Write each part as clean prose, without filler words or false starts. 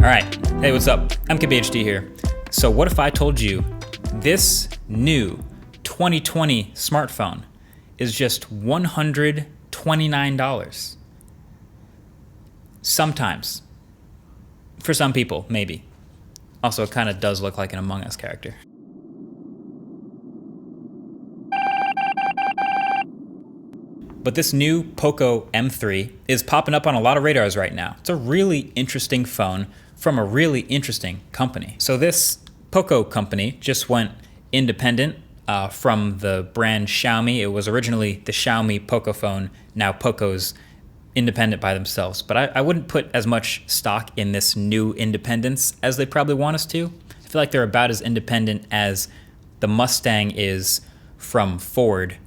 All right, hey, what's up? MKBHD here. So what if I told you this new 2020 smartphone is just $129? Sometimes. For some people, maybe. Also, it kind of does look like an Among Us character. But this new Poco M3 is popping up on a lot of radars right now. It's a really interesting phone from a really interesting company. So this Poco company just went independent from the brand Xiaomi. It was originally the Xiaomi Poco phone. Now Poco's independent by themselves. But I wouldn't put as much stock in this new independence as they probably want us to. I feel like they're about as independent as the Mustang is from Ford.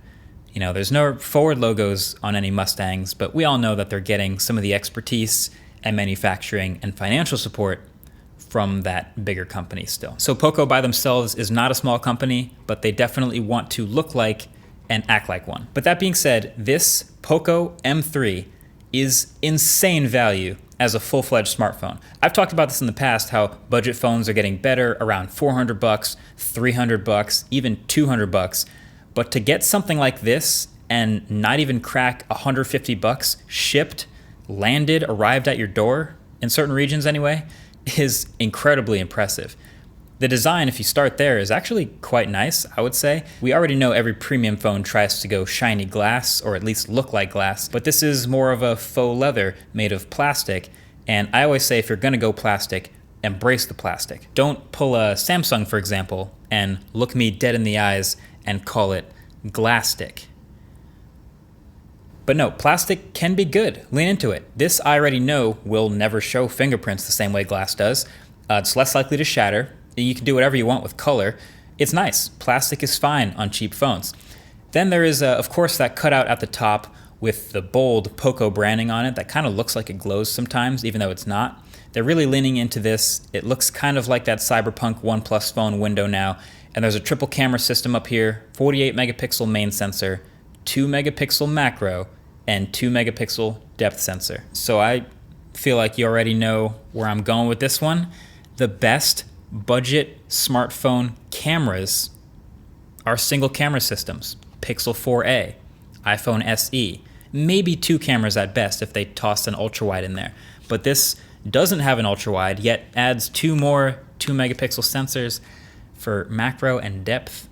You know, there's no Ford logos on any Mustangs, but we all know that they're getting some of the expertise and manufacturing and financial support from that bigger company still. So Poco by themselves is not a small company, but they definitely want to look like and act like one. But that being said, this Poco M3 is insane value as a full-fledged smartphone. I've talked about this in the past, how budget phones are getting better around $400, $300, even $200. But to get something like this and not even crack $150 shipped, landed, arrived at your door, in certain regions anyway, is incredibly impressive. The design, if you start there, is actually quite nice, I would say. We already know every premium phone tries to go shiny glass, or at least look like glass, but this is more of a faux leather made of plastic. And I always say if you're gonna go plastic, embrace the plastic. Don't pull a Samsung, for example, and look me dead in the eyes and call it glastic. But no, plastic can be good. Lean into it. This I already know will never show fingerprints the same way glass does. It's less likely to shatter. You can do whatever you want with color. It's nice. Plastic is fine on cheap phones. Then there is, of course, that cutout at the top with the bold Poco branding on it that kind of looks like it glows sometimes, even though it's not. They're really leaning into this. It looks kind of like that Cyberpunk OnePlus phone window now. And there's a triple camera system up here, 48 megapixel main sensor, 2 megapixel macro, and 2 megapixel depth sensor. So I feel like you already know where I'm going with this one. The best budget smartphone cameras are single camera systems. Pixel 4a, iPhone SE, maybe 2 cameras at best if they toss an ultra wide in there. But this doesn't have an ultra wide, yet adds 2 more 2 megapixel sensors for macro and depth.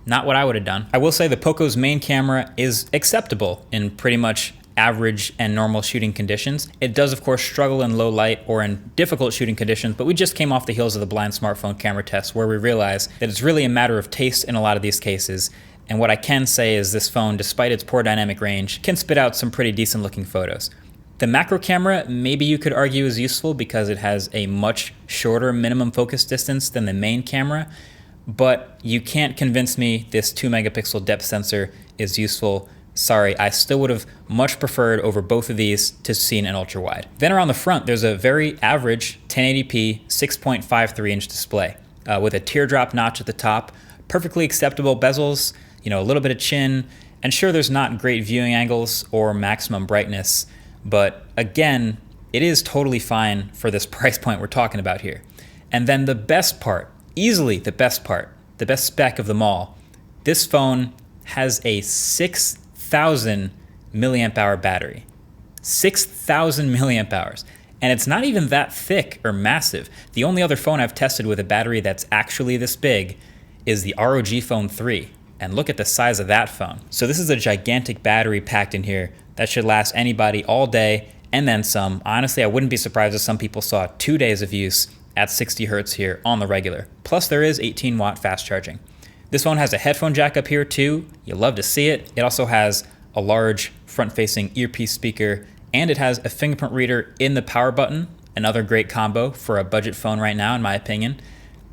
Not what I would have done. I will say the Poco's main camera is acceptable in pretty much average and normal shooting conditions. It does, of course, struggle in low light or in difficult shooting conditions, but we just came off the heels of the blind smartphone camera test where we realized that it's really a matter of taste in a lot of these cases. And what I can say is this phone, despite its poor dynamic range, can spit out some pretty decent looking photos. The macro camera, maybe you could argue is useful because it has a much shorter minimum focus distance than the main camera, but you can't convince me this 2 megapixel depth sensor is useful. Sorry, I still would have much preferred over both of these to see an ultra wide. Then around the front, there's a very average 1080p 6.53 inch display with a teardrop notch at the top, perfectly acceptable bezels, you know, a little bit of chin, and sure, there's not great viewing angles or maximum brightness, but again, it is totally fine for this price point we're talking about here. And then the best part, easily the best part, the best spec of them all, this phone has a 6,000 milliamp hour battery. 6,000 milliamp hours. And it's not even that thick or massive. The only other phone I've tested with a battery that's actually this big is the ROG Phone 3. And look at the size of that phone. So this is a gigantic battery packed in here that should last anybody all day and then some. Honestly, I wouldn't be surprised if some people saw 2 days of use at 60 hertz here on the regular. Plus there is 18 watt fast charging. This phone has a headphone jack up here too. You'll love to see it. It also has a large front-facing earpiece speaker, and it has a fingerprint reader in the power button, another great combo for a budget phone right now in my opinion.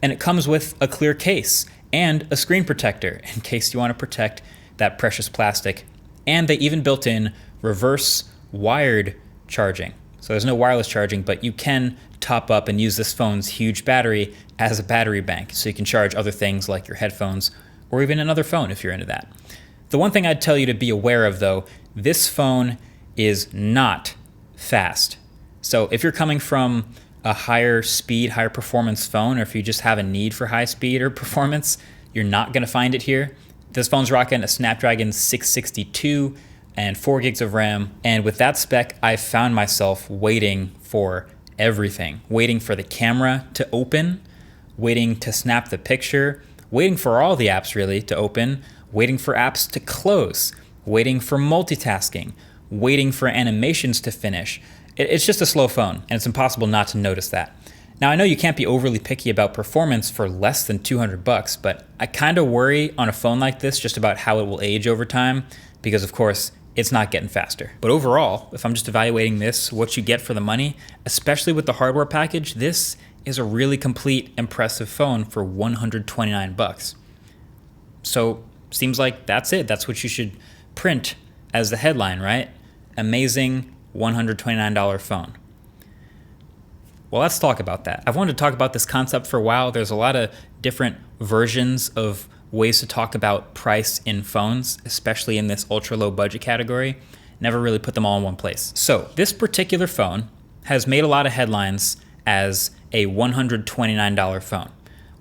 And it comes with a clear case and a screen protector in case you want to protect that precious plastic. And they even built in reverse wired charging. So there's no wireless charging, but you can top up and use this phone's huge battery as a battery bank. So you can charge other things like your headphones or even another phone if you're into that. The one thing I'd tell you to be aware of though, this phone is not fast. So if you're coming from a higher speed, higher performance phone, or if you just have a need for high speed or performance, you're not gonna find it here. This phone's rocking a Snapdragon 662 and 4 gigs of RAM. And with that spec, I found myself waiting for everything. Waiting for the camera to open, waiting to snap the picture, waiting for all the apps really to open, waiting for apps to close, waiting for multitasking, waiting for animations to finish. It's just a slow phone, and it's impossible not to notice that. Now, I know you can't be overly picky about performance for less than $200, but I kind of worry on a phone like this just about how it will age over time, because of course, it's not getting faster. But overall, if I'm just evaluating this, what you get for the money, especially with the hardware package, this is a really complete, impressive phone for $129. So, seems like that's it. That's what you should print as the headline, right? Amazing $129 phone. Well, let's talk about that. I've wanted to talk about this concept for a while. There's a lot of different versions of ways to talk about price in phones, especially in this ultra low budget category. Never really put them all in one place. So this particular phone has made a lot of headlines as a $129 phone,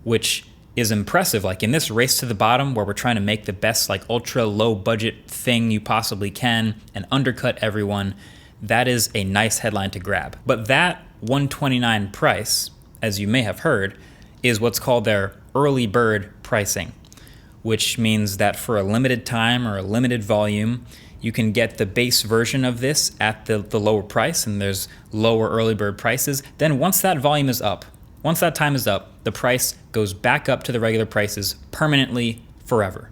which is impressive. Like in this race to the bottom where we're trying to make the best like ultra low budget thing you possibly can and undercut everyone, that is a nice headline to grab. But that $129 price, as you may have heard, is what's called their early bird pricing, which means that for a limited time or a limited volume, you can get the base version of this at the lower price, and there's lower early bird prices. Then once that volume is up, once that time is up, the price goes back up to the regular prices permanently forever.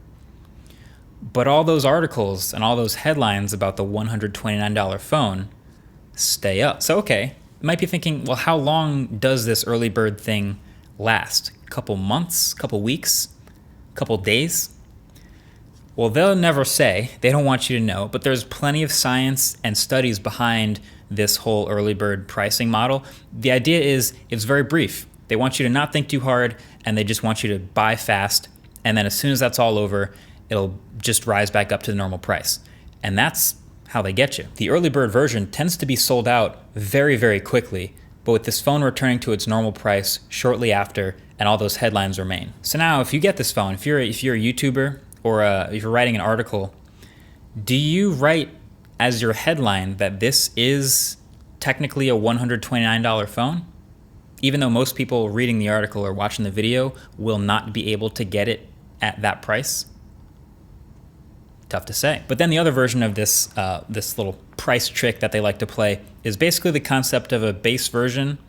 But all those articles and all those headlines about the $129 phone stay up. So okay, you might be thinking, well, how long does this early bird thing last? A couple months, couple weeks, couple days? Well, they'll never say. They don't want you to know, but there's plenty of science and studies behind this whole early bird pricing model. The idea is it's very brief. They want you to not think too hard, and they just want you to buy fast, and then as soon as that's all over, it'll just rise back up to the normal price. And that's how they get you. The early bird version tends to be sold out very, very quickly, but with this phone returning to its normal price shortly after, and all those headlines remain. So now, if you get this phone, if you're a YouTuber or if you're writing an article, do you write as your headline that this is technically a $129 phone? Even though most people reading the article or watching the video will not be able to get it at that price? Tough to say. But then the other version of this this little price trick that they like to play is basically the concept of a base version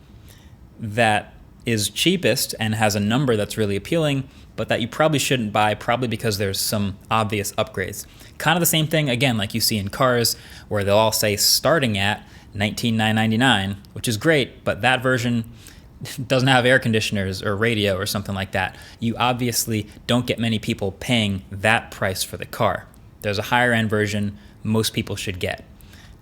that is cheapest and has a number that's really appealing, but that you probably shouldn't buy, probably because there's some obvious upgrades. Kind of the same thing, again, like you see in cars, where they'll all say starting at $19,999, which is great, but that version doesn't have air conditioners or radio or something like that. You obviously don't get many people paying that price for the car. There's a higher end version most people should get.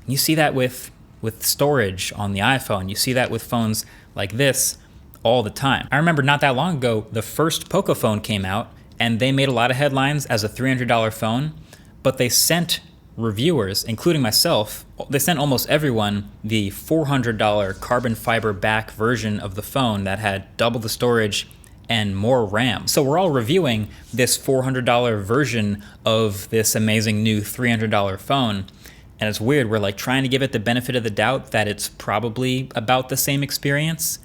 You see that with storage on the iPhone. You see that with phones like this all the time. I remember not that long ago, the first Poco phone came out, and they made a lot of headlines as a $300 phone, but they sent reviewers, including myself, they sent almost everyone the $400 carbon fiber back version of the phone that had double the storage and more RAM. So we're all reviewing this $400 version of this amazing new $300 phone. And it's weird, we're like trying to give it the benefit of the doubt that it's probably about the same experience.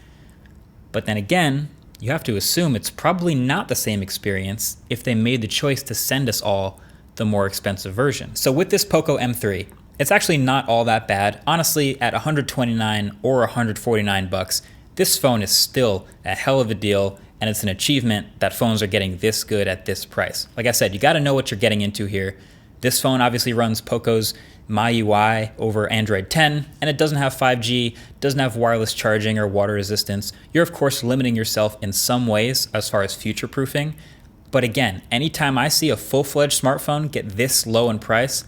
But then again, you have to assume it's probably not the same experience if they made the choice to send us all the more expensive version. So with this Poco M3, it's actually not all that bad. Honestly, at $129 or $149, this phone is still a hell of a deal, and it's an achievement that phones are getting this good at this price. Like I said, you gotta know what you're getting into here. This phone obviously runs Poco's MyUI over Android 10, and it doesn't have 5G, doesn't have wireless charging or water resistance. You're of course limiting yourself in some ways as far as future-proofing, but again, anytime I see a full-fledged smartphone get this low in price,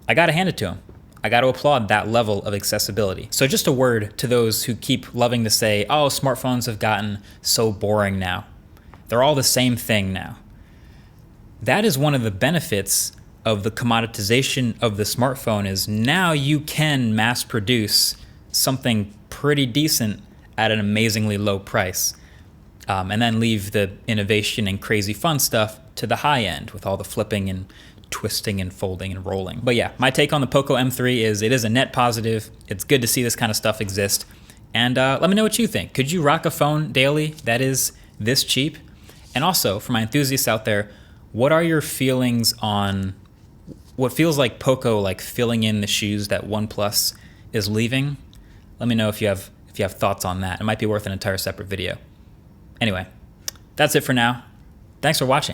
I gotta hand it to them. I gotta applaud that level of accessibility. So just a word to those who keep loving to say, oh, smartphones have gotten so boring now. They're all the same thing now. That is one of the benefits of the commoditization of the smartphone, is now you can mass produce something pretty decent at an amazingly low price, and then leave the innovation and crazy fun stuff to the high end with all the flipping and twisting and folding and rolling. But yeah, my take on the Poco M3 is it is a net positive. It's good to see this kind of stuff exist. And let me know what you think. Could you rock a phone daily that is this cheap? And also, for my enthusiasts out there, what are your feelings on what feels like Poco like filling in the shoes that OnePlus is leaving? Let me know if you have thoughts on that. It might be worth an entire separate video. Anyway, that's it for now. Thanks for watching.